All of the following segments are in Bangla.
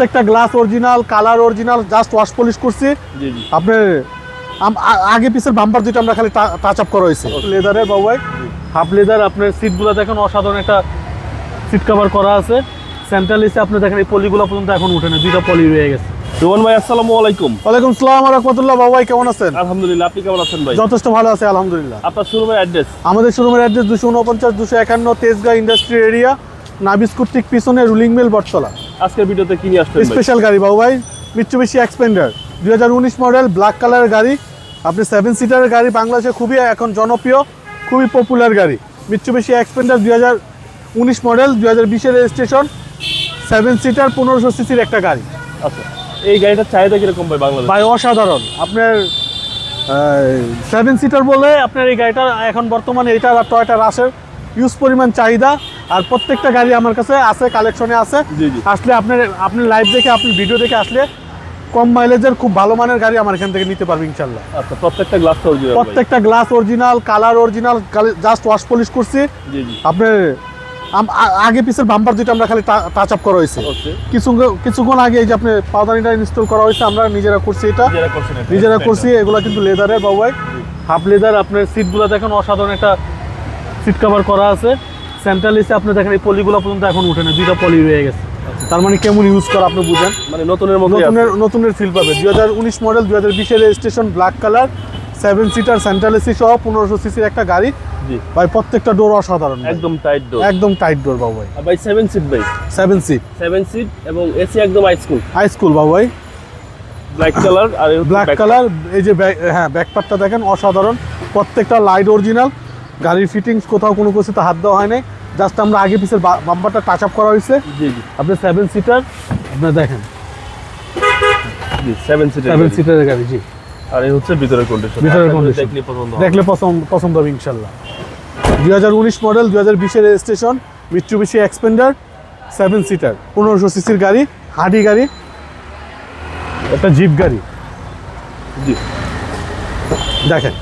প্রত্যেকটা glass original, colour original, just wash polish করছি। জি জি। আপনার আগে পিছের বাম্পার দুটো আমরা খালি টাচ আপ করা হয়েছে লেদারের বাবু ভাই, হাফ লেদার। আপনার সিটগুলো দেখেন অসাধারণ একটা সিট কভার করা আছে। সেন্ট্রাল এসে আপনি দেখেন এই পলিগুলো পর্যন্ত এখন উঠে না, দুইটা পলি রয়ে গেছে। রোহন ভাই আসসালামু আলাইকুম। ওয়ালাইকুম আসসালাম ওয়া রাহমাতুল্লাহ। বাবু ভাই কেমন আছেন? আলহামদুলিল্লাহ, আপনি কেমন আছেন ভাই? যথেষ্ট ভালো আছে আলহামদুলিল্লাহ। আপনার শোরুমের অ্যাড্রেস? আমাদের শোরুমের অ্যাড্রেস 249 251 তেজগাঁ ইন্ডাস্ট্রি এরিয়া, নাবিস্কুট ঠিক পিছনে রুলিং মিল বটতলা। আজকের ভিডিওতে কি নিয়ে আসছেন ভাই? স্পেশাল গাড়ি বাবু ভাই, মিৎসুবিশি এক্সপেন্ডার 2019 মডেল, ব্ল্যাক কালারের গাড়ি। আপনি 7 সিটারের গাড়ি, বাংলাদেশে খুবই এখন জনপ্রিয়, খুবই পপুলার গাড়ি। Mitsubishi expander 2019 model, 2020 registration, 7 seater 1500 সিসির একটা গাড়ি। আচ্ছা, এই গাড়িটার চাহিদা কিরকম ভাই বাংলাদেশে? ভাই অসাধারণ। আপনার 7 সিটার বলে আপনার এই গাড়িটা এখন বর্তমানে এটা আর টয়োটা রাশের ইউজ পরিমাণ চাহিদা। আর প্রত্যেকটা গাড়ি আমার কাছে আছে, কালেকশনে আছে। জি জি। আসলে আপনি লাইভ দেখে, আপনি ভিডিও দেখে আসলে কম মাইলেজের খুব ভালো মানের গাড়ি আমার এখান থেকে নিতে পারবেন ইনশাল্লাহ। আচ্ছা, প্রত্যেকটা গ্লাস অরিজিনাল? প্রত্যেকটা glass original, colour original, just wash polish করছি। জি জি। আপনার আগে পিছের বাম্পার দুটো আমরা খালি টাচ আপ করা হয়েছে। কিছুক্ষণ আগে এই যে আপনি পাউডারিটা ইনস্টল করা হয়েছে, আমরা নিজেরা করছি। এটা নিজেরা করছি। এগুলো কিন্তু লেদারের বাবু ভাই, হাফ লেদার। আপনার সিটগুলো দেখেন অসাধারণ একটা সিট কভার করা আছে। সেন্ট্রাল এসে আপনি দেখেন এই পলিগুলো পর্যন্ত এখন উঠে না, দুইটা পলি রয়ে গেছে। তার মানে কেমন ইউজ করা আপনি বুঝেন, মানে নতুনের মতো, নতুনের ফিল পাবে। 2019 model, 2020 registration, black colour, 7 seater, central AC সহ 1500 সিসির একটা গাড়ি। জি ভাই, প্রত্যেকটা ডোর অসাধারণ, একদম টাইট ডোর, একদম টাইট ডোর বাবু ভাই। ভাই 7 সিট ভাই? 7 সিট, 7 সিট এবং এসি একদম হাই স্কুল বাবু ভাই। ব্ল্যাক কালার, আর ব্ল্যাক কালার। এই যে ব্যাক পার্টটা দেখেন অসাধারণ, প্রত্যেকটা লাইট অরিজিনাল। গাড়ির ফিটিংস কোথাও কোনো কিছুতে হাত দেওয়া হয় নাই, জাস্ট আমরা আগে পিছের বাম্পারটা টাচ আপ করা হয়েছে। জি জি। আপনি 7 সিটার, আপনার দেখেন জি 7 সিটারের গাড়ি। জি। আর এই হচ্ছে ভিতরের কন্ডিশন, দেখলে পছন্দ হবে ইনশাল্লাহ। 2019 model, 2020 registration, Mitsubishi expander, 7 seater, 1500 সিসির গাড়ি, হাডি গাড়ি, একটা জিপ গাড়ি। জি। দেখেন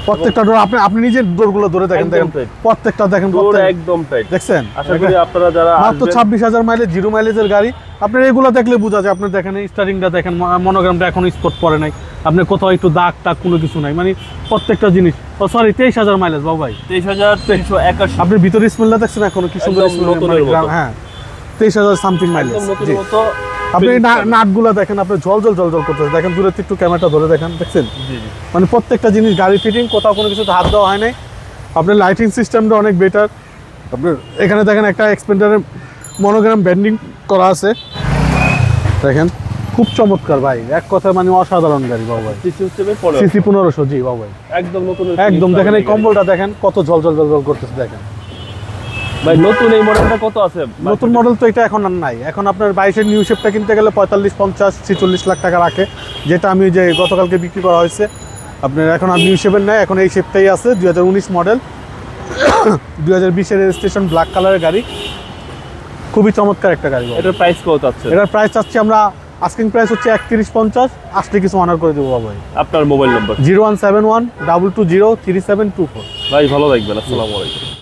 প্রত্যেকটা ডোর, আপনি নিজের ডোরগুলো ধরে দেখেন, প্রত্যেকটা দেখেন একদম টাইট। দেখছেন? আশা করি আপনারা যারা মাত্র 26,000 মাইলেজ, 0 মাইলেজের গাড়ি। আপনার এগুলো দেখলে বোঝা যায়। আপনি দেখেন স্টারিংটা দেখেন, মনোগ্রামটা এখন স্পট পড়ে নাই, আপনি কোথাও একটু দাগ টাগ কোনো কিছু নাই, মানে প্রত্যেকটা জিনিস। ও সরি, 23,000 মাইলেজ বাবু ভাই, 23,381। আপনি ভিতরে স্মেলটা দেখছেন এখনো কি সুন্দর স্মেল। হ্যাঁ, 23,000 সামথিং মাইলেজ। আপনি নাটগুলো দেখেন, আপনি জল করতেছে। দেখেন দূরে একটু ক্যামেরাটা ধরে দেখেন, দেখছেন? মানে প্রত্যেকটা জিনিস, গাড়ি ফিটিং কোথাও কোনো কিছুতে হাত দেওয়া হয় নাই। আপনার লাইটিং সিস্টেমটা অনেক বেটার। আপনার এখানে দেখেন একটা এক্সপেন্ডারের মনোগ্রাম ব্যান্ডিং করা আছে, দেখেন খুব চমৎকার ভাই। এক কথায় মানে অসাধারণ গাড়ি বাবু ভাই। সিসি 1500। জি বাবু ভাই, একদম নতুন, একদম। দেখেন এই কম্বলটা দেখেন কত জল করতেছে, দেখেন ভাই। নতুন এই মডেলটা কত আছে? নতুন মডেল তো এটা এখন আর নাই। এখন আপনার 22-এর নিউ শেপটা কিনতে গেলে 45, 50, 46 লাখ টাকা রাখে, যেটা আমি যে গতকালকে বিক্রি করা হয়েছে। আপনার এখন আর নিউ শেপের নাই, এখন এই শেপটাই আছে। 2019 মডেল, 2020 রেজিস্ট্রেশন, ব্ল্যাক কালারের গাড়ি, খুবই চমৎকার একটা গাড়ি। এটার প্রাইস কত আছে? এটার প্রাইস চাচ্ছি আমরা, আস্কিং প্রাইস হচ্ছে 31,50। আসলে কিছু অনার করে দেবো বাবা ভাই। আপনার মোবাইল নাম্বার? 0171 220 3724। ভাই ভালো থাকবেন, আসসালামু আলাইকুম।